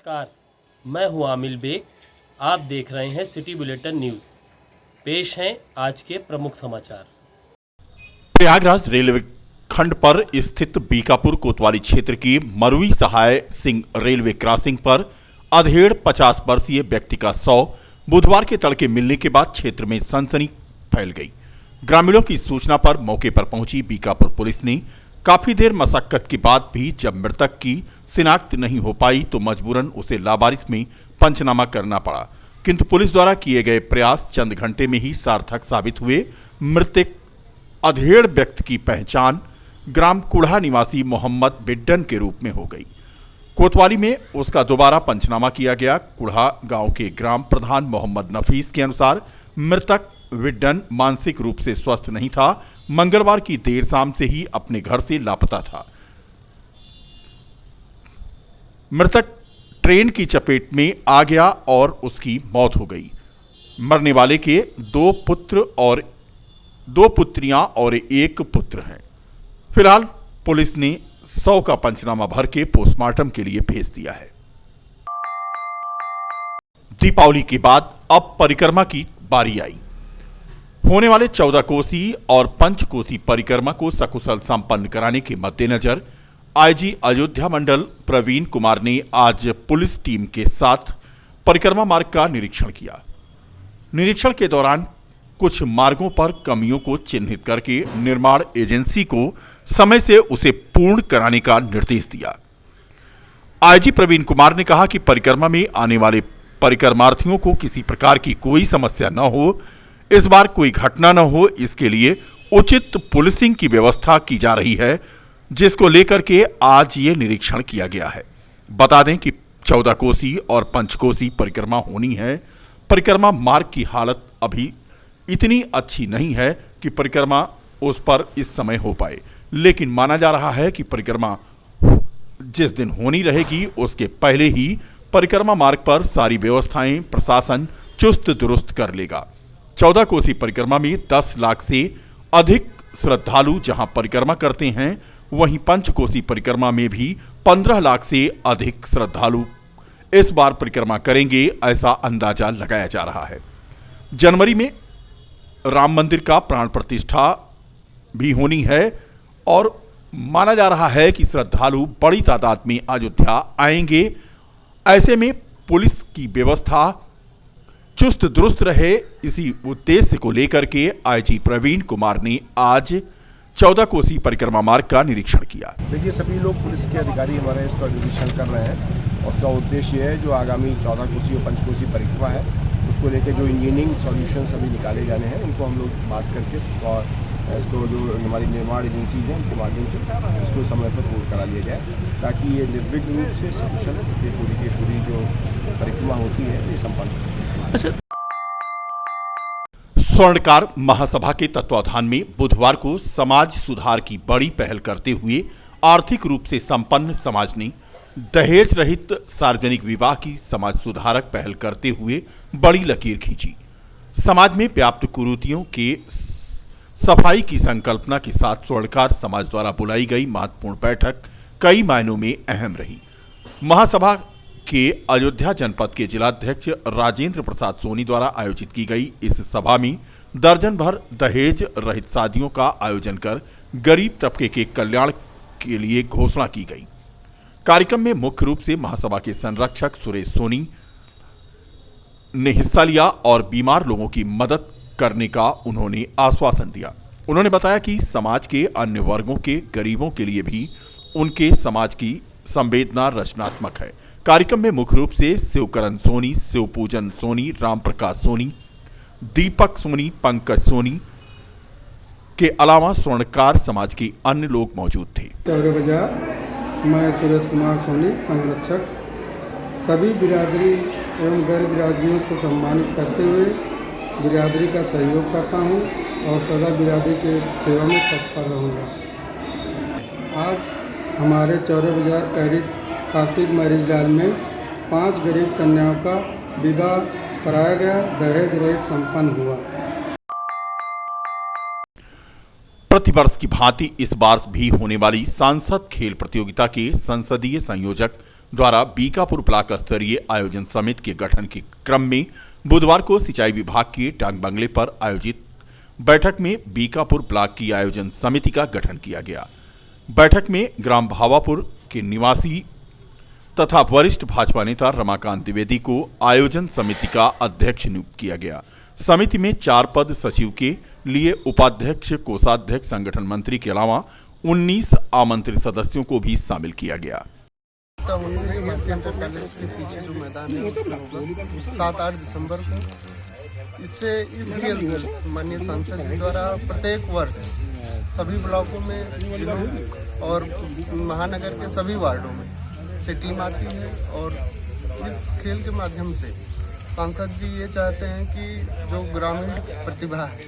नमस्कार, मैं हूं आमिल बेग। आप देख रहे हैं सिटी बुलेटिन न्यूज़। पेश हैं आज के प्रमुख समाचार। प्रयागराज रेलवे खंड पर स्थित बीकापुर कोतवाली क्षेत्र की मरुई सहाय सिंह रेलवे क्रॉसिंग पर अधेड़ 50 वर्षीय व्यक्ति का शव बुधवार के तड़के मिलने के बाद क्षेत्र में सनसनी फैल गई। ग्रामीणों की सूचना पर मौके पर पहुंची बीकापुर पुलिस ने काफी देर मशक्कत के बाद भी जब मृतक की शिनाख्त नहीं हो पाई तो मजबूरन उसे लावारिस में पंचनामा करना पड़ा, किंतु पुलिस द्वारा किए गए प्रयास चंद घंटे में ही सार्थक साबित हुए। मृतक अधेड़ व्यक्ति की पहचान ग्राम कुढ़ा निवासी मोहम्मद बिड्डन के रूप में हो गई। कोतवाली में उसका दोबारा पंचनामा किया गया। कुढ़ा गांव के ग्राम प्रधान मोहम्मद नफीस के अनुसार मृतक विड्डन मानसिक रूप से स्वस्थ नहीं था। मंगलवार की देर शाम से ही अपने घर से लापता था। मृतक ट्रेन की चपेट में आ गया और उसकी मौत हो गई। मरने वाले के 2 पुत्र और 2 पुत्रियां और 1 पुत्र हैं। फिलहाल पुलिस ने 100 का पंचनामा भर के पोस्टमार्टम के लिए भेज दिया है। दीपावली के बाद अब परिक्रमा की बारी आई। होने वाले 14 कोसी और पंचकोसी परिक्रमा को सकुशल संपन्न कराने के मद्देनजर आईजी अयोध्या मंडल प्रवीण कुमार ने आज पुलिस टीम के साथ परिक्रमा मार्ग का निरीक्षण किया। निरीक्षण के दौरान कुछ मार्गों पर कमियों को चिन्हित करके निर्माण एजेंसी को समय से उसे पूर्ण कराने का निर्देश दिया। आईजी प्रवीण कुमार ने कहा कि परिक्रमा में आने वाले परिक्रमार्थियों को किसी प्रकार की कोई समस्या न हो, इस बार कोई घटना न हो, इसके लिए उचित पुलिसिंग की व्यवस्था की जा रही है, जिसको लेकर के आज ये निरीक्षण किया गया है। बता दें कि 14 कोसी और पंचकोसी परिक्रमा होनी है। परिक्रमा मार्ग की हालत अभी इतनी अच्छी नहीं है कि परिक्रमा उस पर इस समय हो पाए, लेकिन माना जा रहा है कि परिक्रमा जिस दिन होनी रहेगी उसके पहले ही परिक्रमा मार्ग पर सारी व्यवस्थाएं प्रशासन चुस्त दुरुस्त कर लेगा। 14 कोसी परिक्रमा में 10 लाख से अधिक श्रद्धालु जहां परिक्रमा करते हैं, वहीं पंचकोसी परिक्रमा में भी 15 लाख से अधिक श्रद्धालु इस बार परिक्रमा करेंगे, ऐसा अंदाजा लगाया जा रहा है। जनवरी में राम मंदिर का प्राण प्रतिष्ठा भी होनी है और माना जा रहा है कि श्रद्धालु बड़ी तादाद में अयोध्या आएंगे। ऐसे में पुलिस की व्यवस्था चुस्त दुरुस्त रहे, इसी उद्देश्य को लेकर के आईजी प्रवीण कुमार ने आज 14 कोसी परिक्रमा मार्ग का निरीक्षण किया। देखिए, सभी लोग पुलिस के अधिकारी हमारे इसका निरीक्षण कर रहे हैं और उसका उद्देश्य है जो आगामी 14 कोसी और पंचकोसी परिक्रमा है उसको लेकर जो इंजीनियरिंग सॉल्यूशंस अभी निकाले जाने हैं उनको हम लोग बात करके और इसको जो हमारी निर्माण एजेंसीज हैं उनके माध्यम से इसको समय पर पूर्ण करा लिया जाए, ताकि ये निर्विघ्न रूप से सकुशल पूरी की पूरी जो परिक्रमा होती है ये संपन्न हो सके। स्वर्णकार महासभा के तत्वाधान में बुधवार को समाज सुधार की बड़ी पहल करते हुए आर्थिक रूप से संपन्न समाज ने दहेज रहित सार्वजनिक विवाह की समाज सुधारक पहल करते हुए बड़ी लकीर खींची। समाज में व्याप्त कुरीतियों के सफाई की संकल्पना के साथ स्वर्णकार समाज द्वारा बुलाई गई महत्वपूर्ण बैठक कई मायनों में अहम रही। महासभा के अयोध्या जनपद के जिलाध्यक्ष राजेंद्र प्रसाद सोनी द्वारा आयोजित की गई इस सभा में दर्जन भर दहेज रहित शादियों का आयोजन कर गरीब तबके के कल्याण के लिए घोषणा की गई। कार्यक्रम में मुख्य रूप से महासभा के संरक्षक सुरेश सोनी ने हिस्सा लिया और बीमार लोगों की मदद करने का उन्होंने आश्वासन दिया। उन्होंने बताया कि समाज के अन्य वर्गों के गरीबों के लिए भी उनके समाज की संवेदना रचनात्मक है। कार्यक्रम में मुख्य रूप से शिवकरण सोनी, शिवपूजन सोनी, राम प्रकाश सोनी, दीपक सोनी, पंकज सोनी के अलावा स्वर्णकार समाज के अन्य लोग मौजूद थे। चौरे बाजार, मैं सुरेश कुमार सोनी, संरक्षक, सभी बिरादरी एवं गैर बिरादरियों को सम्मानित करते हुए बिरादरी का सहयोग करता हूं और सदा बिरादरी के सेवा में तत्पर रहूँगा। आज हमारे चौरे बाजार कैरिक कार्तिक मैरिज हॉल में 5 गरीब कन्याओं का विवाह कराया गया, दहेज रहित संपन्न हुआ। प्रतिवर्ष की भांति इस बार भी होने वाली सांसद खेल प्रतियोगिता के संसदीय संयोजक द्वारा बीकापुर ब्लॉक स्तरीय आयोजन समिति के गठन के क्रम में बुधवार को सिंचाई विभाग के टांग बंगले पर आयोजित बैठक में बीकापुर ब्लॉक की आयोजन समिति का गठन किया गया। बैठक में ग्राम भावापुर के निवासी तथा वरिष्ठ भाजपा नेता रमाकांत द्विवेदी को आयोजन समिति का अध्यक्ष नियुक्त किया गया। समिति में 4 पद सचिव के लिए उपाध्यक्ष, कोषाध्यक्ष, संगठन मंत्री के अलावा 19 आमंत्रित सदस्यों को भी शामिल किया गया। पैलेस के पीछे जो मैदान है उसमें होगा 7-8 दिसंबर को। इससे इस खेल से माननीय सांसद जी द्वारा प्रत्येक वर्ष सभी ब्लॉकों में, जिलों और महानगर के सभी वार्डों में से टीम आती है और इस खेल के माध्यम से सांसद जी ये चाहते हैं कि जो ग्रामीण प्रतिभा है,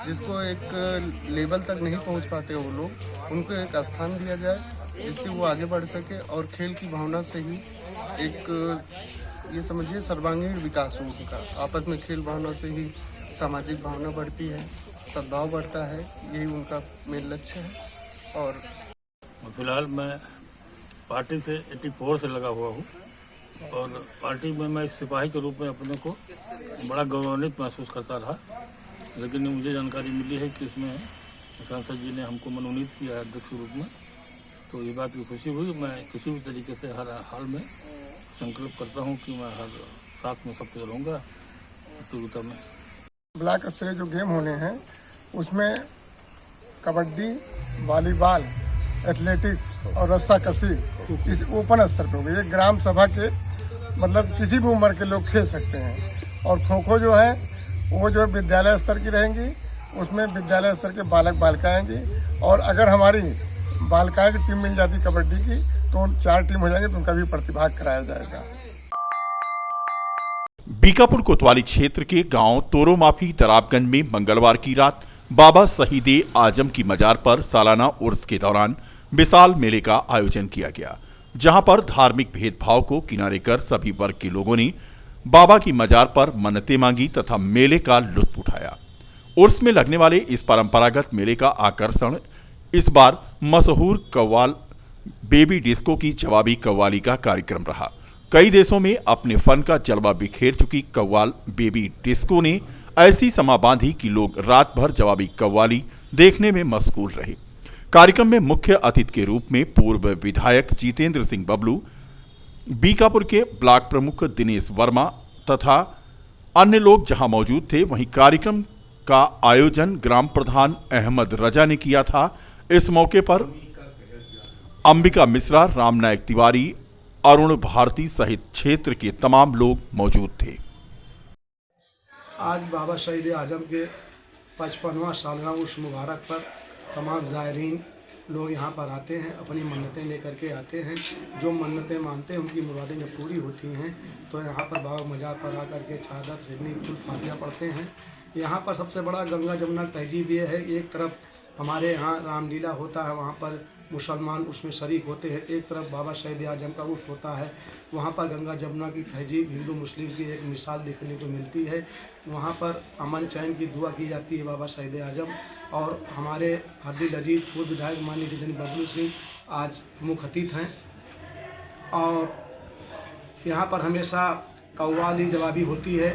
जिसको एक लेवल तक नहीं पहुंच पाते वो लोग, उनको एक स्थान दिया जाए जिससे वो आगे बढ़ सके और खेल की भावना से ही एक ये समझिए सर्वांगीण विकास हो उनका। आपस में खेल भावना से ही सामाजिक भावना बढ़ती है, सद्भाव बढ़ता है, यही उनका मेन लक्ष्य है। और फिलहाल मैं पार्टी से 84 से लगा हुआ हूँ और पार्टी में मैं सिपाही के रूप में अपने को बड़ा गौरवान्वित महसूस करता रहा, लेकिन मुझे जानकारी मिली है कि इसमें सांसद जी ने हमको मनोनीत किया है अध्यक्ष के रूप में, तो ये बात की खुशी हुई। मैं किसी भी तरीके से हर हाल में संकल्प करता हूँ कि मैं हर साथ में सबसे रहूँगा प्रतियोगिता में। ब्लॉक स्तरीय जो गेम होने हैं उसमें कबड्डी, वॉलीबॉल, एथलेटिक्स और रस्सा कसी इस ओपन स्तर पर होगी। ये ग्राम सभा के मतलब किसी भी उम्र के लोग खेल सकते हैं। और खो खो जो है वो जो विद्यालय स्तर की रहेंगी, उसमें विद्यालय स्तर के बालक बालिकाएँ आएंगी। और अगर हमारी बालिकाएँ की टीम मिल जाती कबड्डी की तो 4 टीम हो जाएंगे, तो उनका भी प्रतिभाग कराया जाएगा। बीकापुर कोतवाली क्षेत्र के गांव तोरोमाफी तराबगंज में मंगलवार की रात बाबा शहीदे आजम की मजार पर सालाना उर्स के दौरान विशाल मेले का आयोजन किया गया, जहां पर धार्मिक भेदभाव को किनारे कर सभी वर्ग के लोगों ने बाबा की मजार पर मन्नतें मांगी तथा मेले का लुत्फ उठाया। उर्स में लगने वाले इस परंपरागत मेले का आकर्षण इस बार मशहूर कव्वाल बेबी डिस्को की जवाबी कव्वाली का कार्यक्रम रहा। कई देशों में अपने फन का जलवा बिखेर चुकी कव्वाल बेबी डिस्को ने ऐसी समा बांधी कि लोग रात भर जवाबी कव्वाली देखने में मशगूल रहे। कार्यक्रम में मुख्य अतिथि के रूप में पूर्व विधायक जितेंद्र सिंह बबलू, बीकापुर के ब्लॉक प्रमुख दिनेश वर्मा तथा अन्य लोग जहां मौजूद थे। वहीं कार्यक्रम का आयोजन ग्राम प्रधान अहमद रजा ने किया था। इस मौके पर अंबिका मिश्रा, राम नायक तिवारी, अरुण भारती सहित क्षेत्र के तमाम लोग मौजूद थे। आज बाबा शहीद आजम के 55वां सालगिरह उर्स मुबारक पर तमाम ज़ायरीन लोग यहाँ पर आते हैं, अपनी मन्नतें लेकर के आते हैं। जो मन्नतें मानते हैं उनकी मुरादें जब पूरी होती हैं तो यहाँ पर बाबा मजार पर आकर के चादर, सिगनी, फुल फातिहा पढ़ते हैं। यहाँ पर सबसे बड़ा गंगा जमुना तहजीब ये है, एक तरफ हमारे यहाँ रामलीला होता है, वहाँ पर मुसलमान उसमें शरीक होते हैं, एक तरफ बाबा शहीद आजम का उर्स होता है, वहाँ पर गंगा जमुना की तहजीब हिंदू मुस्लिम की एक मिसाल देखने को मिलती है। वहाँ पर अमन चैन की दुआ की जाती है बाबा शहीद आजम। और हमारे हरदी लजीज पूर्व विधायक माननीय जितेंद्र बबलू सिंह आज मुख्य अतिथि हैं। और यहाँ पर हमेशा कव्वाली जवाबी होती है,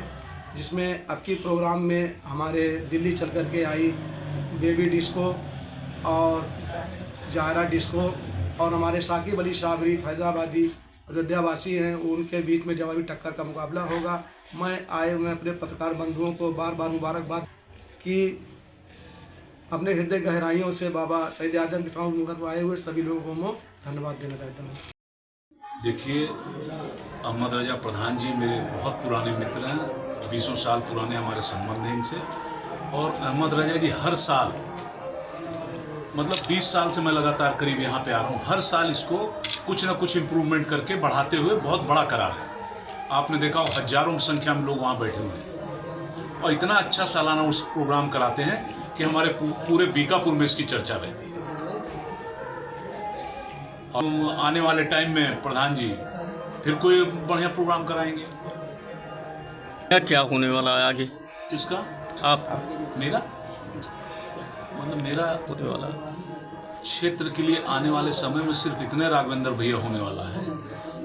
जिसमें अब की प्रोग्राम में हमारे दिल्ली चल कर के आई बेबी डिस्को और जायरा डिस्को और हमारे साकिब अली साबरी फैज़ाबादी अयोध्यावासी हैं, उनके बीच में जवाबी टक्कर का मुकाबला होगा। मैं अपने पत्रकार बंधुओं को बार बार मुबारकबाद कि अपने हृदय गहराइयों से बाबा शहीद आजम की मुखत आए हुए सभी लोगों को धन्यवाद देना चाहता हूँ। देखिए, अहमद रजा प्रधान जी मेरे बहुत पुराने मित्र हैं, 20 साल पुराने हमारे संबंध हैं इनसे। और अहमद रजा जी हर साल, मतलब 20 साल से मैं लगातार करीब यहाँ पे आ रहा हूँ, हर साल इसको कुछ ना कुछ इम्प्रूवमेंट करके बढ़ाते हुए बहुत बड़ा करा रहे हैं। आपने देखा हो हजारों की संख्या में लोग वहाँ बैठे हुए हैं और इतना अच्छा सालाना उस प्रोग्राम कराते हैं कि हमारे पूरे बीकापुर में इसकी चर्चा रहती है। और आने वाले टाइम में प्रधान जी फिर कोई बढ़िया प्रोग्राम कराएंगे। क्या होने वाला है आगे? किसका? आप? मेरा मतलब मेरा होने वाला क्षेत्र के लिए आने वाले समय में सिर्फ इतने राघवेंद्र भैया होने वाला है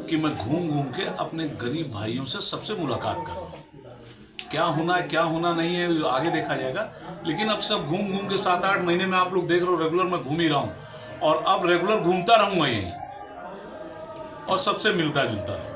कि कि मैं घूम घूम के अपने गरीब भाइयों से सबसे मुलाकात करूँ। क्या होना है क्या होना नहीं है आगे देखा जाएगा, लेकिन अब सब घूम घूम के 7-8 महीने में आप लोग देख रहे हो रेगुलर मैं घूम ही रहा हूँ, और अब रेगुलर घूमता रहूँगा यहीं और सबसे मिलता जुलता रहूँ।